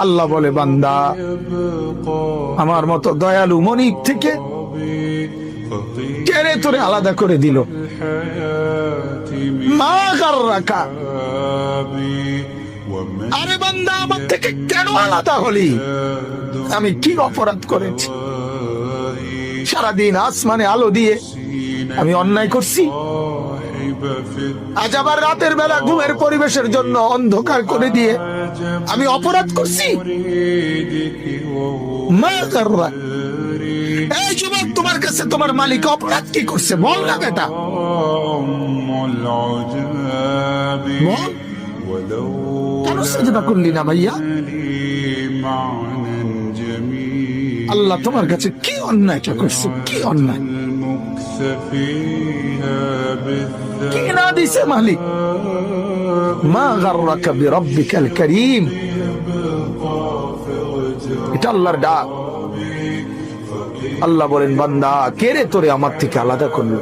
আল্লাহ বলে, বান্দা আমার মতো দয়ালু মনিব থেকে কেড়ে তোরে আলাদা করে দিল। মা গাররাকা, আরে বান্দা আমার থেকে কেন আলাদা হলি? আমি কি অপরাধ করেছি? সারাদিন আসমানে আলো দিয়ে আমি অন্যায় করছি, আজ আবার রাতের বেলা ঘুমের পরিবেশের জন্য অন্ধকার করে দিয়ে আমি অপরাধ করছি। মা গাররাকা, এই যুবক, তোমার কাছে তোমার মালিক অপরাধ কি করছে বল না বেটা, বল। কেন সেজদা করলি না ভাইয়া? আল্লাহ তোমার কাছে কি অন্যায়টা করছে? কি অন্যায়, কি না দিছে মালিক? মা গাররাকা বিরাব্বিকাল কারীম, এটা আল্লাহর ডাক। আল্লাহ বলেন, বান্দা কে রে তোরে আমার থেকে আলাদা করলো?